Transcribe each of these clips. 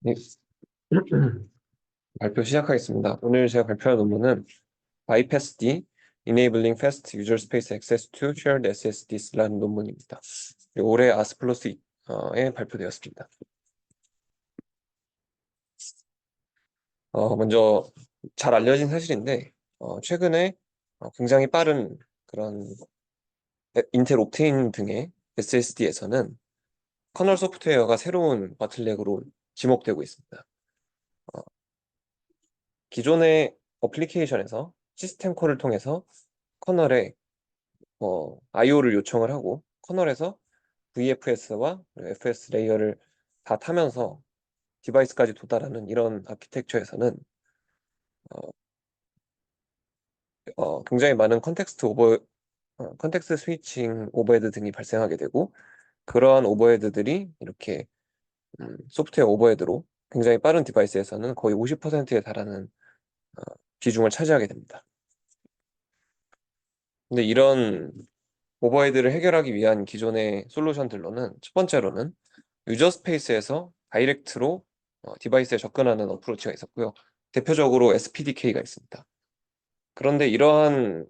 네, 발표 시작하겠습니다. 오늘 제가 발표할 논문은 bypassD, Enabling Fast User Space Access to Shared SSDs라는 논문입니다. 올해 아스플러스에 발표되었습니다. 먼저 잘 알려진 사실인데 최근에 굉장히 빠른 그런 인텔 옵테인 등의 SSD에서는 커널 소프트웨어가 새로운 바틀렉으로 지목되고 있습니다. 어, 기존의 어플리케이션에서 시스템 콜을 통해서 커널에 IO를 요청을 하고 커널에서 VFS와 FS 레이어를 다 타면서 디바이스까지 도달하는 이런 아키텍처에서는 어, 굉장히 많은 컨텍스트 스위칭 오버헤드 등이 발생하게 되고 그러한 오버헤드들이 이렇게 소프트웨어 오버헤드로 굉장히 빠른 디바이스에서는 거의 50%에 달하는 어, 비중을 차지하게 됩니다. 근데 이런 오버헤드를 해결하기 위한 기존의 솔루션들로는 첫 번째로는 유저 스페이스에서 다이렉트로 디바이스에 접근하는 어프로치가 있었고요. 대표적으로 SPDK가 있습니다. 그런데 이러한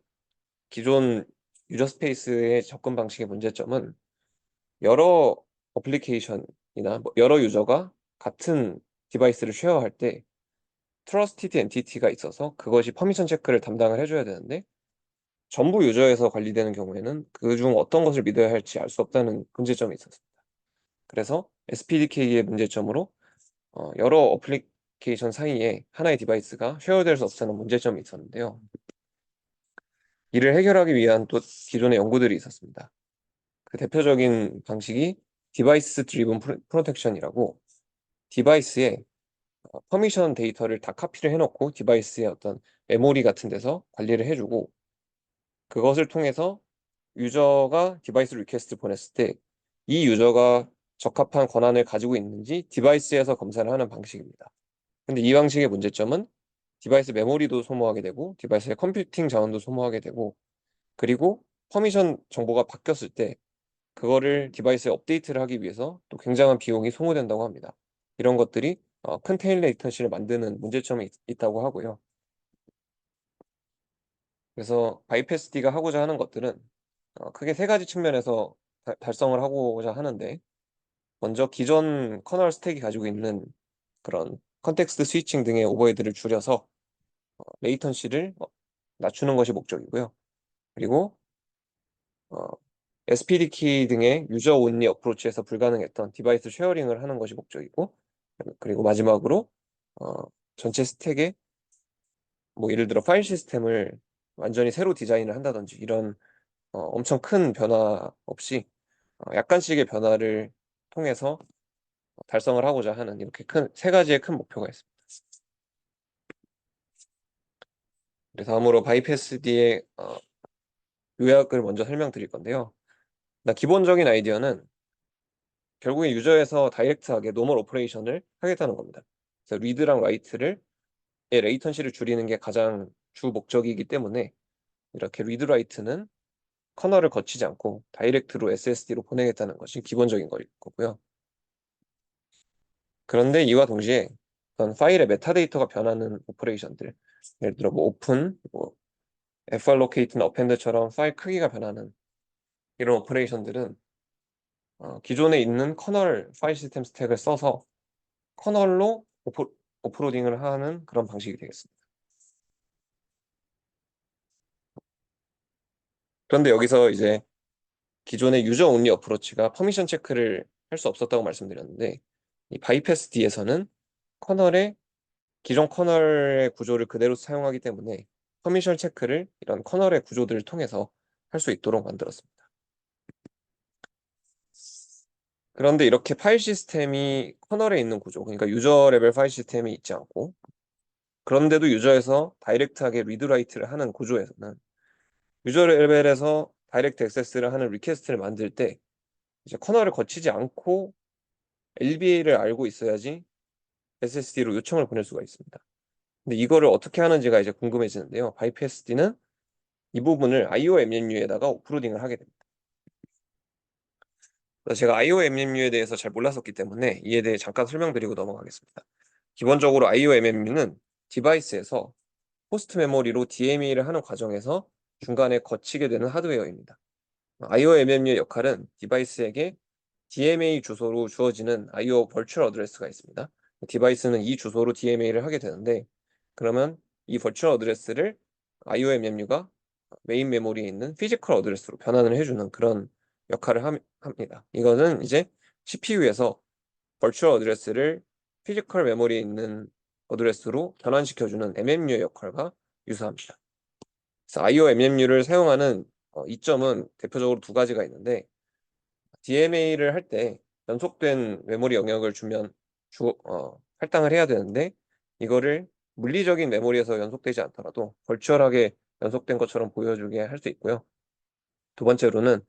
기존 유저 스페이스의 접근 방식의 문제점은 여러 어플리케이션이나 여러 유저가 같은 디바이스를 쉐어할 때 트러스티드 엔티티가 있어서 그것이 퍼미션 체크를 담당을 해줘야 되는데 전부 유저에서 관리되는 경우에는 그중 어떤 것을 믿어야 할지 알 수 없다는 문제점이 있었습니다. 그래서 SPDK의 문제점으로 여러 어플리케이션 사이에 하나의 디바이스가 쉐어될 수 없다는 문제점이 있었는데요. 이를 해결하기 위한 또 기존의 연구들이 있었습니다. 그 대표적인 방식이 디바이스 드리븐 프로텍션이라고 디바이스에 퍼미션 데이터를 다 카피를 해놓고 디바이스의 어떤 메모리 같은 데서 관리를 해주고 그것을 통해서 유저가 디바이스 리퀘스트를 보냈을 때 이 유저가 적합한 권한을 가지고 있는지 디바이스에서 검사를 하는 방식입니다. 근데 이 방식의 문제점은 디바이스 메모리도 소모하게 되고 디바이스의 컴퓨팅 자원도 소모하게 되고 그리고 퍼미션 정보가 바뀌었을 때 그거를 디바이스에 업데이트를 하기 위해서 또 굉장한 비용이 소모된다고 합니다. 이런 것들이 큰 테일 레이턴시를 만드는 문제점이 있다고 하고요. 그래서 바이패스D가 하고자 하는 것들은 크게 세 가지 측면에서 달성을 하고자 하는데 먼저 기존 커널 스택이 가지고 있는 그런 컨텍스트 스위칭 등의 오버헤드를 줄여서 레이턴시를 낮추는 것이 목적이고요. 그리고 어, SPDK 등의 유저 온리 어프로치에서 불가능했던 디바이스 쉐어링을 하는 것이 목적이고 그리고 마지막으로 어, 전체 스택에 뭐 예를 들어 파일 시스템을 완전히 새로 디자인을 한다든지 이런 엄청 큰 변화 없이 약간씩의 변화를 통해서 달성을 하고자 하는 이렇게 세 가지의 큰 목표가 있습니다. 그래서 다음으로 바이패스D의 요약을 먼저 설명드릴 건데요. 기본적인 아이디어는 결국에 유저에서 다이렉트하게 노멀 오퍼레이션을 하겠다는 겁니다. 그래서 리드랑 라이트를 레이턴시를 줄이는 게 가장 주 목적이기 때문에 이렇게 리드 라이트는 커널을 거치지 않고 다이렉트로 SSD로 보내겠다는 것이 기본적인 거고요. 그런데 이와 동시에 어떤 파일의 메타데이터가 변하는 오퍼레이션들, 예를 들어 뭐 오픈, 뭐 fallocate나 append처럼 파일 크기가 변하는 이런 오퍼레이션들은 기존에 있는 커널 파일 시스템 스택을 써서 커널로 오프로딩을 하는 그런 방식이 되겠습니다. 그런데 여기서 이제 기존의 유저 온리 어프로치가 퍼미션 체크를 할 수 없었다고 말씀드렸는데 이 바이패스D에서는 커널의 기존 커널의 구조를 그대로 사용하기 때문에 퍼미션 체크를 이런 커널의 구조들을 통해서 할 수 있도록 만들었습니다. 그런데 이렇게 파일 시스템이 커널에 있는 구조, 그러니까 유저 레벨 파일 시스템이 있지 않고 그런데도 유저에서 다이렉트하게 리드 라이트를 하는 구조에서는 유저 레벨에서 다이렉트 액세스를 하는 리퀘스트를 만들 때 이제 커널을 거치지 않고 LBA를 알고 있어야지 SSD로 요청을 보낼 수가 있습니다. 근데 이거를 어떻게 하는지가 이제 궁금해지는데요. 바이패스D는 이 부분을 IOMMU에다가 오프로딩을 하게 됩니다. 제가 IOMMU에 대해서 잘 몰랐었기 때문에 이에 대해 잠깐 설명드리고 넘어가겠습니다. 기본적으로 IOMMU는 디바이스에서 호스트 메모리로 DMA를 하는 과정에서 중간에 거치게 되는 하드웨어입니다. IOMMU의 역할은 디바이스에게 DMA 주소로 주어지는 IO 버추얼 어드레스가 있습니다. 디바이스는 이 주소로 DMA를 하게 되는데, 그러면 이 버추얼 어드레스를 IOMMU가 메인 메모리에 있는 피지컬 어드레스로 변환을 해주는 그런 역할을 합니다. 이거는 이제 CPU에서 버추얼 어드레스를 피지컬 메모리에 있는 어드레스로 변환시켜주는 MMU의 역할과 유사합니다. 그래서 IOMMU를 사용하는 이점은 대표적으로 두 가지가 있는데, DMA를 할 때 연속된 메모리 영역을 주면 할당을 해야 되는데, 이거를 물리적인 메모리에서 연속되지 않더라도 벌추얼하게 연속된 것처럼 보여주게 할 수 있고요. 두 번째로는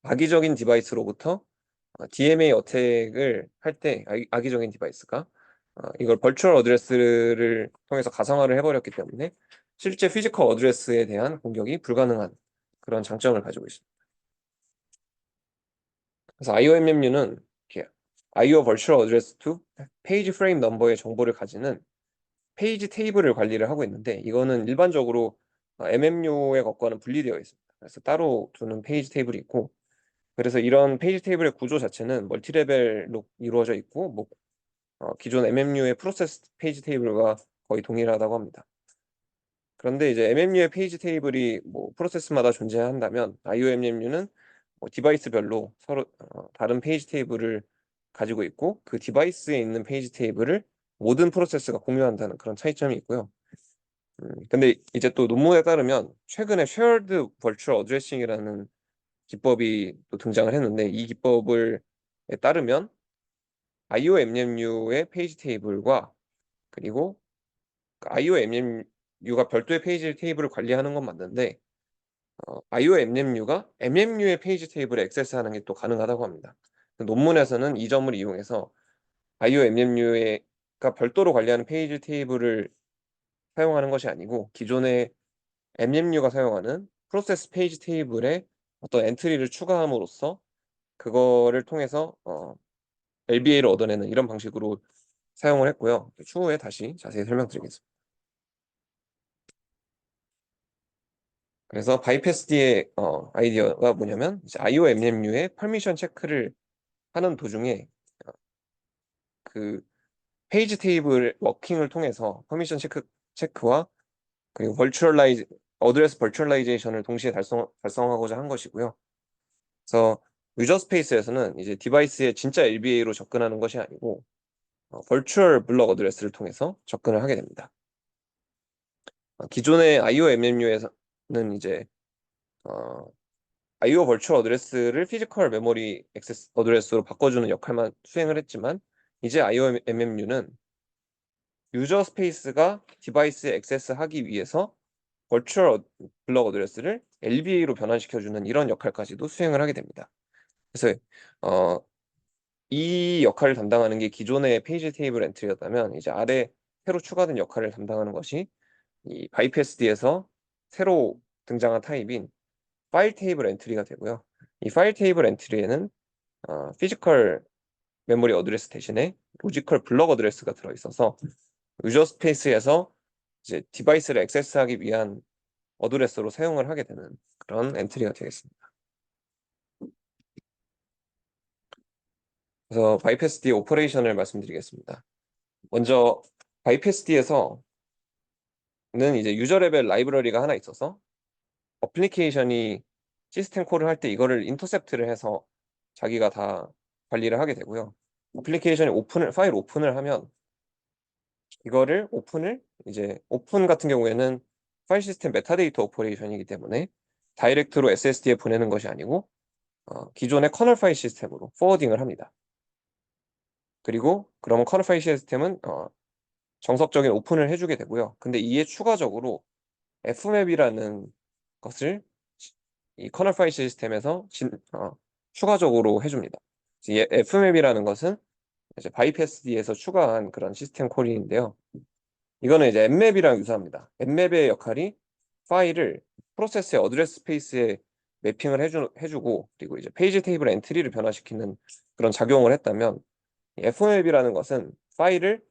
악의적인 디바이스로부터 DMA 어택을 할 때 악의적인 디바이스가 이걸 벌추얼 어드레스를 통해서 가상화를 해버렸기 때문에 실제 피지컬 어드레스에 대한 공격이 불가능한 그런 장점을 가지고 있습니다. 그래서 IOMMU는 이렇게 IO Virtual Address to Page Frame Number의 정보를 가지는 페이지 테이블을 관리를 하고 있는데, 이거는 일반적으로 MMU의 것과는 분리되어 있습니다. 그래서 따로 두는 페이지 테이블이 있고, 그래서 이런 페이지 테이블의 구조 자체는 멀티레벨로 이루어져 있고, 기존 MMU의 프로세스 페이지 테이블과 거의 동일하다고 합니다. 그런데 이제 MMU의 페이지 테이블이 프로세스마다 존재한다면, IOMMU는 디바이스별로 서로 다른 페이지 테이블을 가지고 있고, 그 디바이스에 있는 페이지 테이블을 모든 프로세스가 공유한다는 그런 차이점이 있고요. 근데 이제 또 논문에 따르면 최근에 Shared Virtual Addressing이라는 기법이 또 등장을 했는데, 이 기법에 따르면 IOMMU의 페이지 테이블과, 그리고 IOMMU가 별도의 페이지 테이블을 관리하는 건 맞는데, IOMMU가 MMU의 페이지 테이블에 액세스하는 게 또 가능하다고 합니다. 논문에서는 이 점을 이용해서 IOMMU가 별도로 관리하는 페이지 테이블을 사용하는 것이 아니고, 기존의 MMU가 사용하는 프로세스 페이지 테이블에 어떤 엔트리를 추가함으로써 그거를 통해서 LBA를 얻어내는 이런 방식으로 사용을 했고요. 추후에 다시 자세히 설명드리겠습니다. 그래서 바이패스D의 아이디어가 뭐냐면, 이제 IOMMU의 퍼미션 체크를 하는 도중에 그 페이지 테이블 워킹을 통해서 퍼미션 체크와 그리고 어드레스 버추얼라이제이션을 동시에 달성하고자 한 것이고요. 그래서 유저 스페이스에서는 이제 디바이스의 진짜 LBA로 접근하는 것이 아니고 버추얼 블럭 어드레스를 통해서 접근을 하게 됩니다. 기존의 IOMMU에서는 이제 IO 버추얼 어드레스를 피지컬 메모리 액세스 어드레스로 바꿔주는 역할만 수행을 했지만, 이제 IOMMU는 유저 스페이스가 디바이스에 액세스하기 위해서 버추얼 블럭 어드레스를 LBA로 변환시켜주는 이런 역할까지도 수행을 하게 됩니다. 그래서 이 역할을 담당하는 게 기존의 페이지 테이블 엔트리였다면, 이제 아래 새로 추가된 역할을 담당하는 것이 이 바이패스D에서 새로 등장한 타입인 파일 테이블 엔트리가 되고요. 이 파일 테이블 엔트리에는 피지컬 메모리 어드레스 대신에 로지컬 블럭 어드레스가 들어있어서 유저 스페이스에서 이제 디바이스를 액세스하기 위한 어드레스로 사용을 하게 되는 그런 엔트리가 되겠습니다. 그래서 바이패스D 오퍼레이션을 말씀드리겠습니다. 먼저 바이패스D에서는 이제 유저 레벨 라이브러리가 하나 있어서 어플리케이션이 시스템 콜을 할 때 이거를 인터셉트를 해서 자기가 다 관리를 하게 되고요. 어플리케이션이 파일 오픈을 하면 이거를 이제 오픈 같은 경우에는 파일 시스템 메타데이터 오퍼레이션이기 때문에 다이렉트로 SSD에 보내는 것이 아니고 기존의 커널 파일 시스템으로 포워딩을 합니다. 그리고 그러면 커널 파일 시스템은 정석적인 오픈을 해주게 되고요. 근데 이에 추가적으로 fmap이라는 것을 이 커널 파일 시스템에서 추가적으로 해줍니다. 이 fmap이라는 것은 이제 바이패스D에서 추가한 그런 시스템 콜인데요. 이거는 이제 nmap이랑 유사합니다. nmap의 역할이 파일을 프로세스의 어드레스 스페이스에 매핑을 해주고 그리고 이제 페이지 테이블 엔트리를 변화시키는 그런 작용을 했다면 FMap이라는 것은 파일을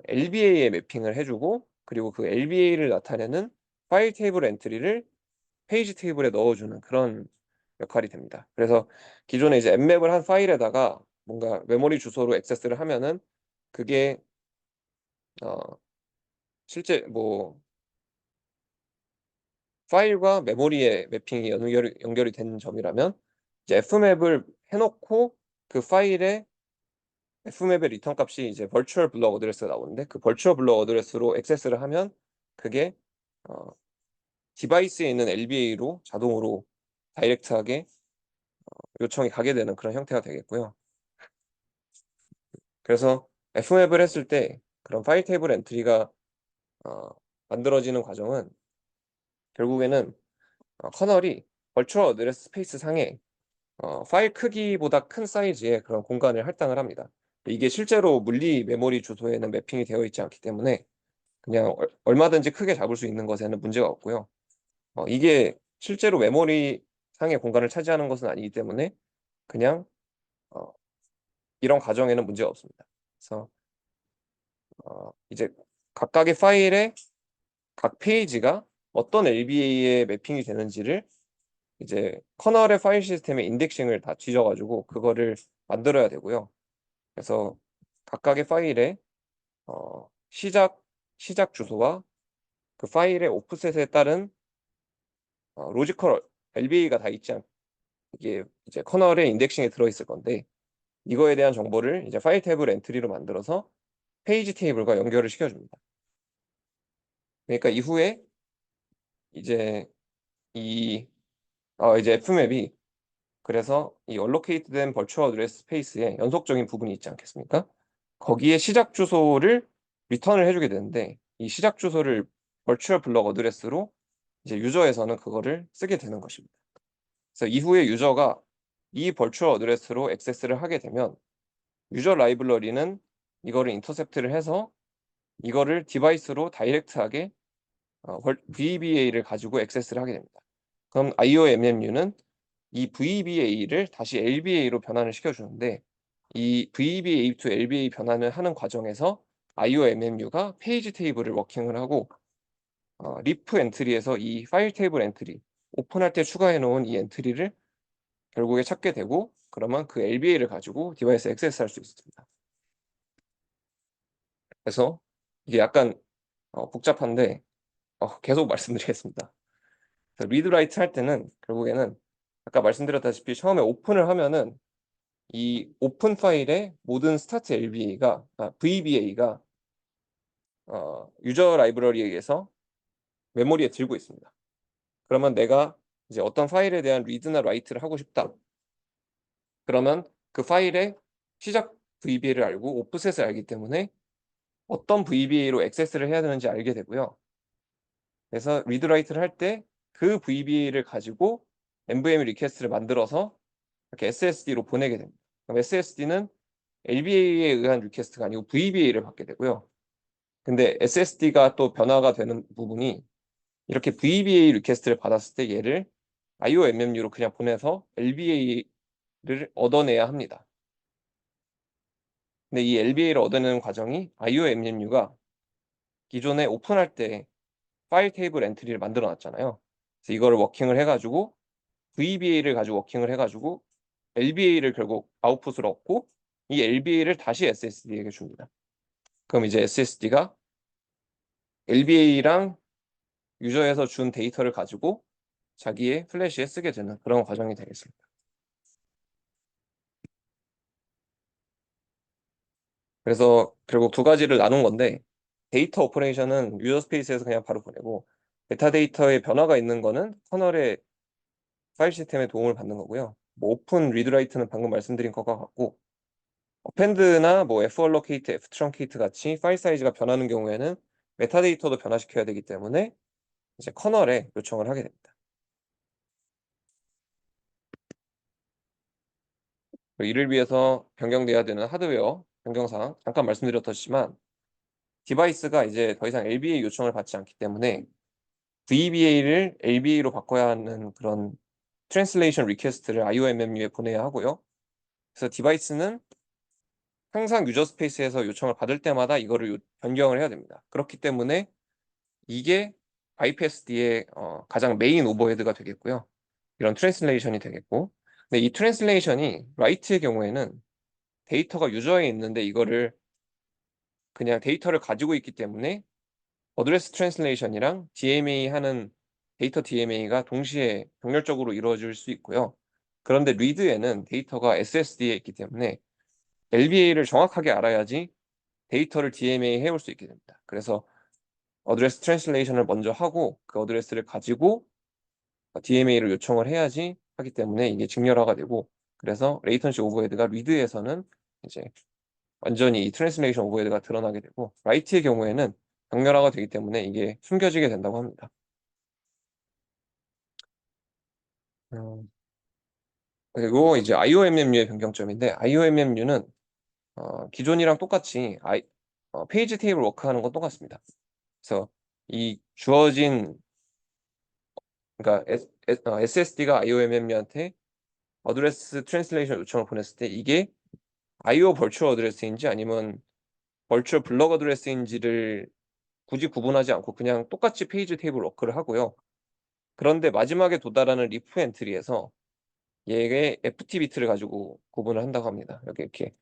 LBA에 매핑을 해주고 그리고 그 LBA를 나타내는 파일 테이블 엔트리를 페이지 테이블에 넣어주는 그런 역할이 됩니다. 그래서 기존에 이제 엠맵을 한 파일에다가 뭔가 메모리 주소로 액세스를 하면은 그게 실제 뭐 파일과 메모리의 매핑이 연결이 된 점이라면 이제 fmap을 해놓고 그 파일에 fmap의 리턴 값이 이제 버추얼 블럭 어드레스가 나오는데 그 버추얼 블럭 어드레스로 액세스를 하면 그게 어, 디바이스에 있는 LBA로 자동으로 다이렉트하게 요청이 가게 되는 그런 형태가 되겠고요. 그래서 fmap을 했을 때 그런 파일 테이블 엔트리가 만들어지는 과정은 결국에는 커널이 버추얼 어드레스 스페이스 상에 파일 크기보다 큰 사이즈의 그런 공간을 할당을 합니다. 이게 실제로 물리 메모리 주소에는 매핑이 되어 있지 않기 때문에 그냥 얼마든지 크게 잡을 수 있는 것에는 문제가 없고요. 이게 실제로 메모리 상의 공간을 차지하는 것은 아니기 때문에 그냥 어, 이런 과정에는 문제가 없습니다. 그래서 이제 각각의 파일의 각 페이지가 어떤 LBA에 매핑이 되는지를 이제 커널의 파일 시스템의 인덱싱을 다 뒤져가지고 그거를 만들어야 되고요. 그래서 각각의 파일의 시작 주소와 그 파일의 오프셋에 따른 로지컬 LBA가 다 있지 않 이게 이제 커널의 인덱싱에 들어있을 건데 이거에 대한 정보를 이제 파일 테이블 엔트리로 만들어서 페이지 테이블과 연결을 시켜줍니다. 그러니까 이후에 이제 이 이제 fmap이 그래서 이 allocate된 virtual address space에 연속적인 부분이 있지 않겠습니까? 거기에 시작 주소를 리턴을 해주게 되는데 이 시작 주소를 virtual block address로 이제 유저에서는 그거를 쓰게 되는 것입니다. 그래서 이후에 유저가 이 virtual address로 액세스를 하게 되면 유저 라이브러리는 이거를 인터셉트를 해서 이거를 디바이스로 다이렉트하게 VBA를 가지고 액세스를 하게 됩니다. 그럼 IOMMU는 이 VBA를 다시 LBA로 변환을 시켜주는데 이 VBA to LBA 변환을 하는 과정에서 IOMMU가 페이지 테이블을 워킹을 하고 리프 엔트리에서 이 파일 테이블 엔트리 오픈할 때 추가해 놓은 이 엔트리를 결국에 찾게 되고 그러면 그 LBA를 가지고 디바이스 액세스할 수 있습니다. 그래서 이게 약간 복잡한데 계속 말씀드리겠습니다. 리드 라이트 할 때는 결국에는 아까 말씀드렸다시피 처음에 오픈을 하면은 이 오픈 파일의 모든 스타트 VBA가 유저 라이브러리에서 메모리에 들고 있습니다. 그러면 내가 이제 어떤 파일에 대한 리드나 라이트를 하고 싶다. 그러면 그 파일의 시작 VBA를 알고 오프셋을 알기 때문에 어떤 VBA로 액세스를 해야 되는지 알게 되고요. 그래서 리드 라이트를 할 때 그 VBA를 가지고 NVMe 리퀘스트를 만들어서 이렇게 SSD로 보내게 됩니다. 그럼 SSD는 LBA에 의한 리퀘스트가 아니고 VBA를 받게 되고요. 근데 SSD가 또 변화가 되는 부분이 이렇게 VBA 리퀘스트를 받았을 때 얘를 IOMMU로 그냥 보내서 LBA를 얻어내야 합니다. 근데 이 LBA를 얻어내는 과정이 IOMMU가 기존에 오픈할 때 파일 테이블 엔트리를 만들어 놨잖아요. 그래서 이거를 워킹을 해가지고 VBA를 가지고 워킹을 해가지고 LBA를 결국 아웃풋으로 얻고 이 LBA를 다시 SSD에게 줍니다. 그럼 이제 SSD가 LBA랑 유저에서 준 데이터를 가지고 자기의 플래시에 쓰게 되는 그런 과정이 되겠습니다. 그래서 결국 두 가지를 나눈 건데 데이터 오퍼레이션은 유저 스페이스에서 그냥 바로 보내고 메타데이터의 변화가 있는 거는 커널의 파일 시스템의 도움을 받는 거고요. 뭐 오픈, 리드라이트는 방금 말씀드린 것과 같고 어펜드나 뭐 fallocate, ftruncate 같이 파일 사이즈가 변하는 경우에는 메타데이터도 변화시켜야 되기 때문에 이제 커널에 요청을 하게 됩니다. 이를 위해서 변경돼야 되는 하드웨어 변경사항 잠깐 말씀드렸지만 디바이스가 이제 더 이상 LBA 요청을 받지 않기 때문에 VBA를 LBA로 바꿔야 하는 그런 트랜슬레이션 리퀘스트를 IOMMU에 보내야 하고요. 그래서 디바이스는 항상 유저 스페이스에서 요청을 받을 때마다 이거를 변경을 해야 됩니다. 그렇기 때문에 이게 IPSD의 가장 메인 오버헤드가 되겠고요. 이런 트랜슬레이션이 되겠고. 근데 이 트랜슬레이션이 라이트의 경우에는 데이터가 유저에 있는데 이거를 그냥 데이터를 가지고 있기 때문에 어드레스 트랜슬레이션이랑 DMA 하는 데이터 DMA가 동시에 병렬적으로 이루어질 수 있고요. 그런데 리드에는 데이터가 SSD에 있기 때문에 LBA를 정확하게 알아야지 데이터를 DMA 해올 수 있게 됩니다. 그래서 어드레스 트랜슬레이션을 먼저 하고 그 어드레스를 가지고 DMA를 요청을 해야지 하기 때문에 이게 직렬화가 되고, 그래서 레이턴시 오버헤드가 리드에서는 이제 완전히 이 트랜슬레이션 오버헤드가 드러나게 되고, 라이트의 경우에는 병렬화가 되기 때문에 이게 숨겨지게 된다고 합니다. 그리고 이제 IOMMU의 변경점인데, IOMMU는 기존이랑 똑같이 페이지 테이블 워크하는 건 똑같습니다. 그래서 이 주어진, 그러니까 SSD가 IOMMU한테 어드레스 트랜슬레이션 요청을 보냈을 때 이게 IO 벌추얼 어드레스인지 아니면 벌추얼 블럭 어드레스인지를 굳이 구분하지 않고 그냥 똑같이 페이지 테이블 워크를 하고요. 그런데 마지막에 도달하는 리프 엔트리에서 얘의 FT 비트를 가지고 구분을 한다고 합니다. 여기 이렇게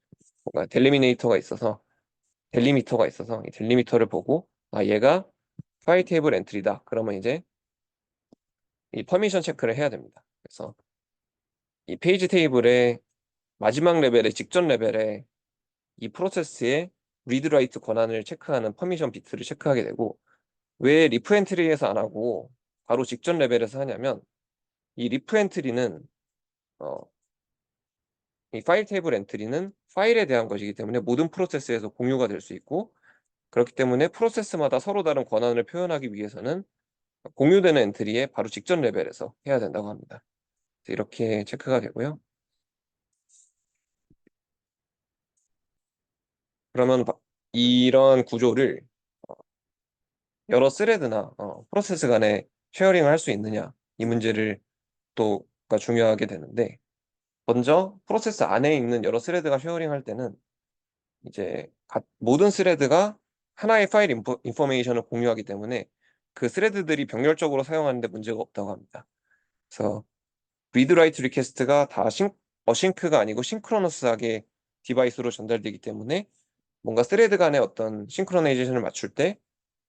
뭔가 델리미터가 있어서 이 델리미터를 보고 얘가 파일 테이블 엔트리다. 그러면 이제 이 퍼미션 체크를 해야 됩니다. 그래서 이 페이지 테이블의 마지막 레벨의 직전 레벨에 이 프로세스의 리드 라이트 권한을 체크하는 퍼미션 비트를 체크하게 되고, 왜 리프 엔트리에서 안 하고 바로 직전 레벨에서 하냐면 이 리프 엔트리는 어, 이 파일 테이블 엔트리는 파일에 대한 것이기 때문에 모든 프로세스에서 공유가 될 수 있고, 그렇기 때문에 프로세스마다 서로 다른 권한을 표현하기 위해서는 공유되는 엔트리에 바로 직전 레벨에서 해야 된다고 합니다. 이렇게 체크가 되고요. 그러면 이런 구조를 여러 스레드나 프로세스 간에 쉐어링을 할 수 있느냐, 이 문제를 또가 중요하게 되는데, 먼저 프로세스 안에 있는 여러 스레드가 쉐어링 할 때는 이제 모든 스레드가 하나의 파일 인포메이션을 공유하기 때문에 그 스레드들이 병렬적으로 사용하는데 문제가 없다고 합니다. 그래서 리드 라이트 리퀘스트가 다 어싱크가 아니고 싱크로너스하게 디바이스로 전달되기 때문에 뭔가 스레드 간의 어떤 싱크로나이제이션을 맞출 때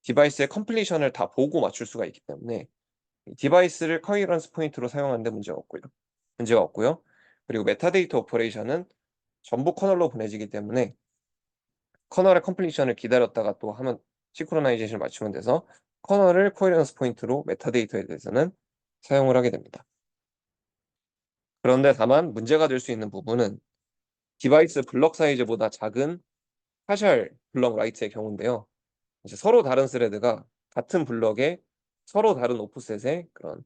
디바이스의 컴플리션을 다 보고 맞출 수가 있기 때문에 디바이스를 커리런스 포인트로 사용하는데 문제가 없고요. 그리고 메타데이터 오퍼레이션은 전부 커널로 보내지기 때문에 커널의 컴플리션을 기다렸다가 또 하면 시크로나이제이션을 맞추면 돼서 커널을 코헤런스 포인트로 메타데이터에 대해서는 사용을 하게 됩니다. 그런데 다만 문제가 될 수 있는 부분은 디바이스 블럭 사이즈보다 작은 파셜 블럭 라이트의 경우인데요. 이제 서로 다른 스레드가 같은 블럭에 서로 다른 오프셋의 그런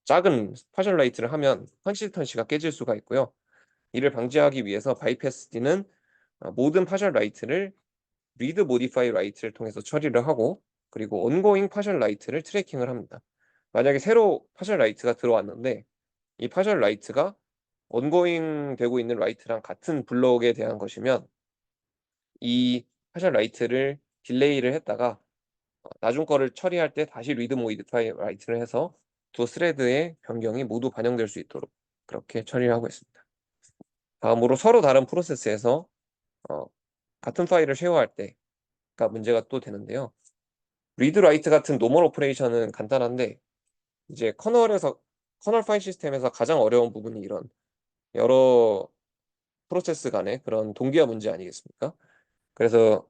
작은 파셜 라이트를 하면 컨시스턴시가 깨질 수가 있고요. 이를 방지하기 위해서 바이패스D는 모든 파셜 라이트를 리드 모디파이 라이트를 통해서 처리를 하고, 그리고 온고잉 파셜 라이트를 트래킹을 합니다. 만약에 새로 파셜 라이트가 들어왔는데 이 파셜 라이트가 온고잉 되고 있는 라이트랑 같은 블럭에 대한 것이면 이 파셜 라이트를 딜레이를 했다가 나중 거를 처리할 때 다시 리드 모디파이 라이트를 해서 두 스레드의 변경이 모두 반영될 수 있도록 그렇게 처리를 하고 있습니다. 다음으로 서로 다른 프로세스에서 어, 같은 파일을 쉐어할 때가 문제가 또 되는데요. 리드 라이트 같은 노멀 오퍼레이션은 간단한데 이제 커널 파일 시스템에서 가장 어려운 부분이 이런 여러 프로세스 간의 그런 동기화 문제 아니겠습니까? 그래서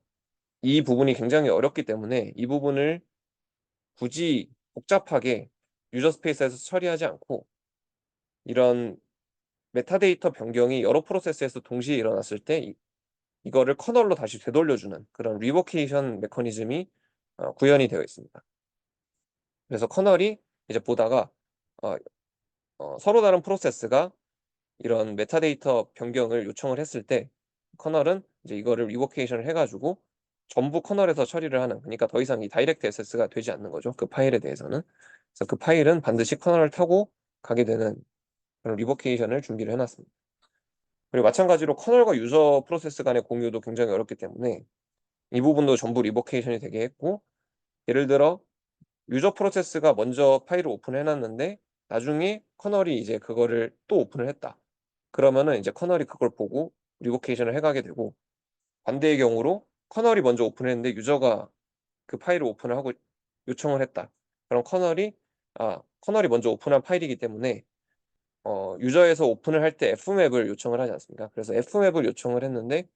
이 부분이 굉장히 어렵기 때문에 이 부분을 굳이 복잡하게 유저 스페이스에서 처리하지 않고 이런 메타데이터 변경이 여러 프로세스에서 동시에 일어났을 때 이거를 커널로 다시 되돌려주는 그런 리버케이션 메커니즘이 구현이 되어 있습니다. 그래서 커널이 이제 보다가 어, 서로 다른 프로세스가 이런 메타데이터 변경을 요청을 했을 때 커널은 이제 이거를 리버케이션을 해가지고 전부 커널에서 처리를 하는, 그러니까 더 이상 이 다이렉트 액세스가 되지 않는 거죠. 그 파일에 대해서는. 그래서 그 파일은 반드시 커널을 타고 가게 되는 그런 리버케이션을 준비를 해놨습니다. 그리고 마찬가지로 커널과 유저 프로세스 간의 공유도 굉장히 어렵기 때문에 이 부분도 전부 리버케이션이 되게 했고, 예를 들어 유저 프로세스가 먼저 파일을 오픈해놨는데 나중에 커널이 이제 그거를 또 오픈을 했다. 그러면은 이제 커널이 그걸 보고 리버케이션을 해가게 되고, 반대의 경우로 커널이 먼저 오픈했는데 유저가 그 파일을 오픈을 하고 요청을 했다. 그럼 커널이 먼저 오픈한 파일이기 때문에 유저에서 오픈을 할 때 fmap을 요청을 하지 않습니까? 그래서 fmap을 요청을 했는데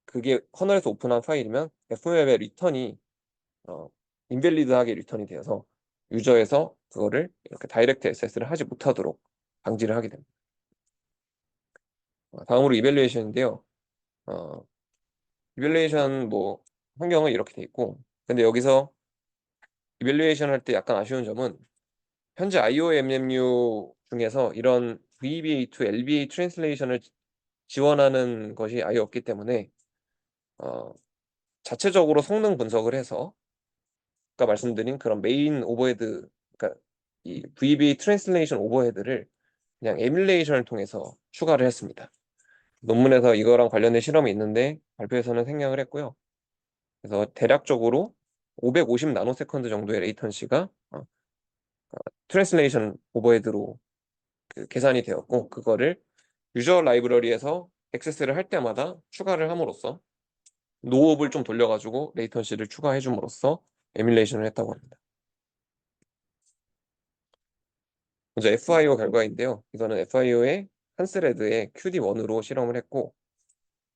그게 커널에서 오픈한 파일이면 fmap의 리턴이 어, 인밸리드하게 리턴이 되어서 유저에서 그거를 이렇게 다이렉트 액세스를 하지 못하도록 방지를 하게 됩니다. 다음으로 이밸류에이션인데요. 어, 이밸류에이션 뭐 환경은 이렇게 돼 있고, 근데 여기서 이밸류에이션 할 때 약간 아쉬운 점은 현재 IOMMU 중에서 이런 VBA to LBA 트랜슬레이션을 지원하는 것이 아예 없기 때문에 어, 자체적으로 성능 분석을 해서 아까 말씀드린 그런 메인 오버헤드, 그러니까 이 VBA 트랜슬레이션 오버헤드를 그냥 에뮬레이션을 통해서 추가를 했습니다. 논문에서 이거랑 관련된 실험이 있는데 발표에서는 생략을 했고요. 그래서 대략적으로 550 나노세컨드 정도의 레이턴시가 트랜슬레이션 오버헤드로 계산이 되었고, 그거를 유저 라이브러리에서 액세스를 할 때마다 추가를 함으로써 노옵을 좀 돌려가지고 레이턴시를 추가해 줌으로써 에뮬레이션을 했다고 합니다. 먼저 FIO 결과인데요. 이거는 FIO의 한 스레드의 QD1으로 실험을 했고,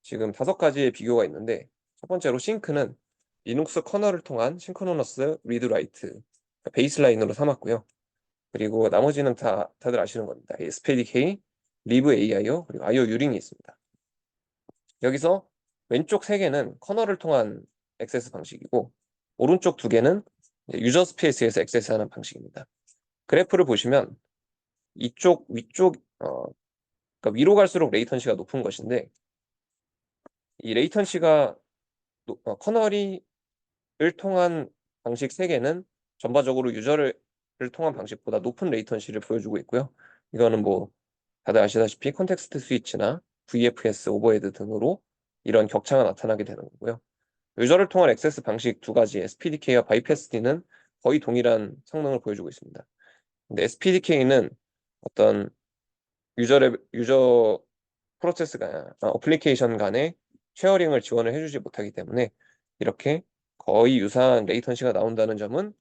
지금 5가지의 비교가 있는데, 첫 번째로 싱크는 리눅스 커널을 통한 싱크로너스 리드 라이트 베이스라인으로 삼았고요. 그리고 나머지는 다들 아시는 겁니다. SPDK, 리브 AIO, 그리고 IO 유링이 있습니다. 여기서 왼쪽 3개는 커널을 통한 액세스 방식이고, 오른쪽 2개는 유저 스페이스에서 액세스하는 방식입니다. 그래프를 보시면 이쪽 위쪽 그러니까 위로 갈수록 레이턴시가 높은 것인데, 이 레이턴시가 커널을 통한 방식 3개는 전반적으로 유저를 통한 방식보다 높은 레이턴시를 보여주고 있고요. 이거는 뭐 다들 아시다시피 컨텍스트 스위치나 VFS 오버헤드 등으로 이런 격차가 나타나게 되는 거고요. 유저를 통한 액세스 방식 2가지 SPDK와 바이패스티는 거의 동일한 성능을 보여주고 있습니다. 근데 SPDK는 어떤 유저 프로세스가 어플리케이션 간의 쉐어링을 지원을 해주지 못하기 때문에 이렇게 거의 유사한 레이턴시가 나온다는 점은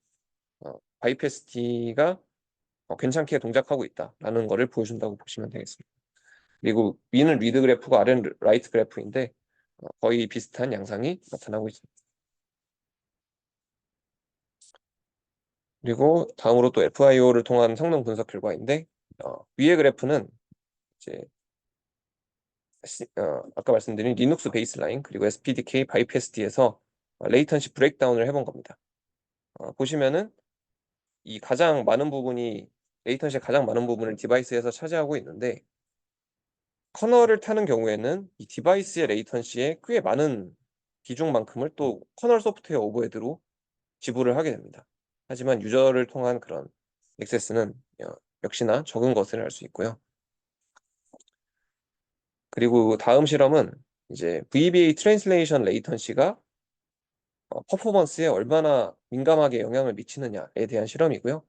바이패스티가 괜찮게 동작하고 있다라는 것을 보여준다고 보시면 되겠습니다. 그리고 위는 리드 그래프고 아래는 라이트 그래프인데 거의 비슷한 양상이 나타나고 있습니다. 그리고 다음으로 또 FIO를 통한 성능 분석 결과인데, 위의 그래프는 이제 아까 말씀드린 리눅스 베이스라인 그리고 SPDK 바이패스티에서 레이턴시 브레이크다운을 해본 겁니다. 보시면은 이 가장 많은 부분이 레이턴시의 가장 많은 부분을 디바이스에서 차지하고 있는데, 커널을 타는 경우에는 이 디바이스의 레이턴시의 꽤 많은 비중만큼을 또 커널 소프트웨어 오버헤드로 지불을 하게 됩니다. 하지만 유저를 통한 그런 액세스는 역시나 적은 것을 알 수 있고요. 그리고 다음 실험은 이제 VBA 트랜슬레이션 레이턴시가 퍼포먼스에 얼마나 민감하게 영향을 미치느냐에 대한 실험이고요.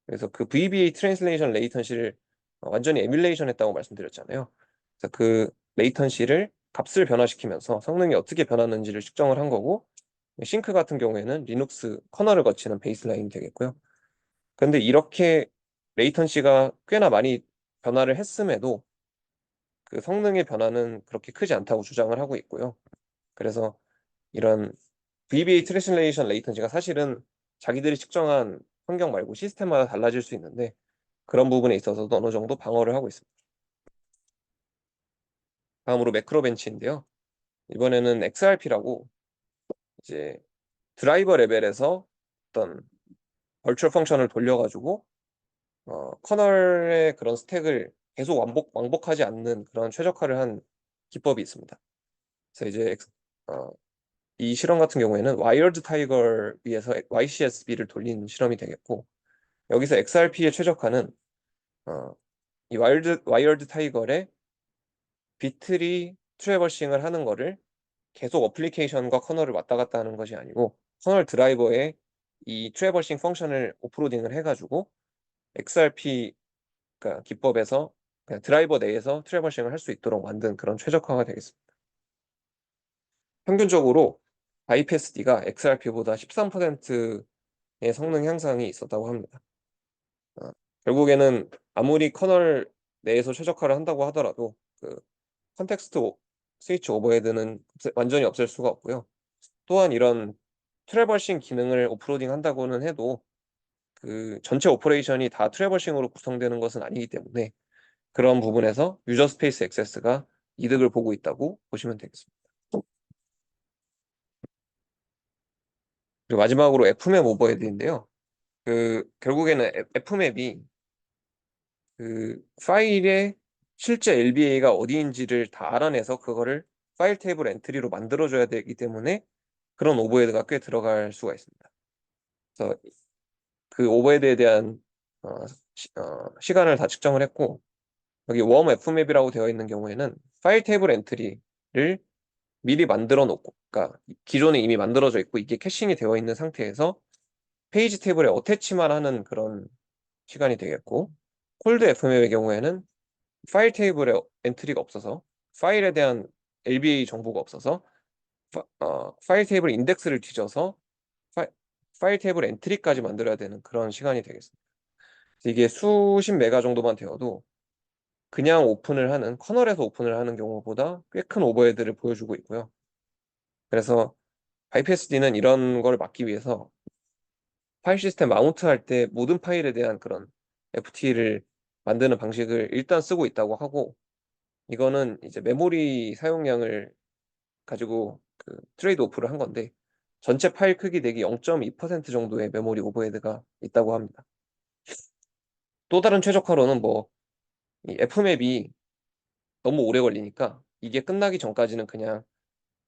그래서 그 VBA 트랜슬레이션 레이턴시를 완전히 에뮬레이션 했다고 말씀드렸잖아요. 그래서 그 레이턴시를 값을 변화시키면서 성능이 어떻게 변하는지를 측정을 한 거고, 싱크 같은 경우에는 리눅스 커널을 거치는 베이스라인이 되겠고요. 그런데 이렇게 레이턴시가 꽤나 많이 변화를 했음에도 그 성능의 변화는 그렇게 크지 않다고 주장을 하고 있고요. 그래서 이런 VBA 트랜슬레이션 레이턴시가 사실은 자기들이 측정한 환경 말고 시스템마다 달라질 수 있는데, 그런 부분에 있어서도 어느 정도 방어를 하고 있습니다. 다음으로 매크로벤치인데요. 이번에는 XRP라고 이제 드라이버 레벨에서 어떤 벌추얼 펑션을 돌려가지고 커널의 그런 스택을 계속 왕복하지 않는 그런 최적화를 한 기법이 있습니다. 그래서 이제 어, 이 실험 같은 경우에는 와이어드 타이거 위에서 YCSB를 돌린 실험이 되겠고, 여기서 XRP의 최적화는 이 와이어드 타이거의 비틀이 트래버싱을 하는 거를 계속 어플리케이션과 커널을 왔다 갔다 하는 것이 아니고 커널 드라이버에 이 트래버싱 펑션을 오프로딩을 해가지고 XRP 그러니까 기법에서 그냥 드라이버 내에서 트래버싱을 할 수 있도록 만든 그런 최적화가 되겠습니다. 평균적으로 IPSD가 XRP보다 13%의 성능 향상이 있었다고 합니다. 어, 결국에는 아무리 커널 내에서 최적화를 한다고 하더라도 그 컨텍스트 스위치 오버헤드는 완전히 없앨 수가 없고요. 또한 이런 트래버싱 기능을 오프로딩 한다고는 해도 그 전체 오퍼레이션이 다 트래버싱으로 구성되는 것은 아니기 때문에 그런 부분에서 유저 스페이스 액세스가 이득을 보고 있다고 보시면 되겠습니다. 그리고 마지막으로 F맵 오버헤드인데요. 그 결국에는 F맵이 그 파일의 실제 LBA가 어디인지를 다 알아내서 그거를 파일 테이블 엔트리로 만들어줘야 되기 때문에 그런 오버헤드가 꽤 들어갈 수가 있습니다. 그래서 그 오버헤드에 대한 시간을 다 측정을 했고 여기 웜 F맵이라고 되어 있는 경우에는 파일 테이블 엔트리를 미리 만들어 놓고 그러니까 기존에 이미 만들어져 있고 이게 캐싱이 되어 있는 상태에서 페이지 테이블에 어태치만 하는 그런 시간이 되겠고 콜드 F맵의 경우에는 파일 테이블에 엔트리가 없어서 파일에 대한 LBA 정보가 없어서 파일 테이블 인덱스를 뒤져서 파일 테이블 엔트리까지 만들어야 되는 그런 시간이 되겠습니다. 이게 수십 메가 정도만 되어도 그냥 오픈을 하는 커널에서 오픈을 하는 경우보다 꽤 큰 오버헤드를 보여주고 있고요. 그래서 IPSD는 이런 걸 막기 위해서 파일 시스템 마운트 할 때 모든 파일에 대한 그런 FT를 만드는 방식을 일단 쓰고 있다고 하고 이거는 이제 메모리 사용량을 가지고 그 트레이드 오프를 한 건데 전체 파일 크기 대기 0.2% 정도의 메모리 오버헤드가 있다고 합니다. 또 다른 최적화로는 뭐 이 F맵이 너무 오래 걸리니까 이게 끝나기 전까지는 그냥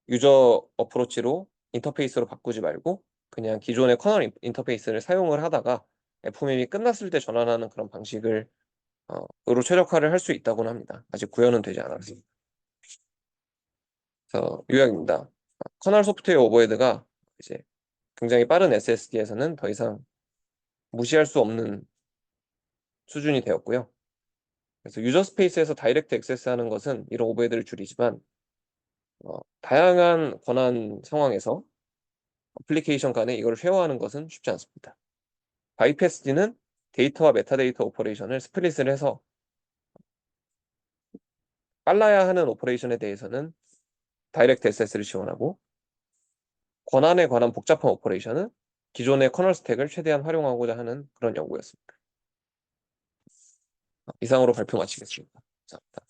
유저 어프로치로 인터페이스로 바꾸지 말고 그냥 기존의 커널 인터페이스를 사용을 하다가 F맵이 끝났을 때 전환하는 그런 방식을 으로 최적화를 할 수 있다고는 합니다. 아직 구현은 되지 않았습니다. 그래서 요약입니다. 커널 소프트웨어 오버헤드가 이제 굉장히 빠른 SSD에서는 더 이상 무시할 수 없는 수준이 되었고요. 그래서 유저 스페이스에서 다이렉트 액세스하는 것은 이런 오버헤드를 줄이지만 다양한 권한 상황에서 어플리케이션 간에 이걸 쉐어하는 것은 쉽지 않습니다. 바이패스디는 데이터와 메타데이터 오퍼레이션을 스플릿을 해서 빨라야 하는 오퍼레이션에 대해서는 다이렉트 액세스를 지원하고 권한에 관한 복잡한 오퍼레이션은 기존의 커널 스택을 최대한 활용하고자 하는 그런 연구였습니다. 이상으로 발표 마치겠습니다. 감사합니다.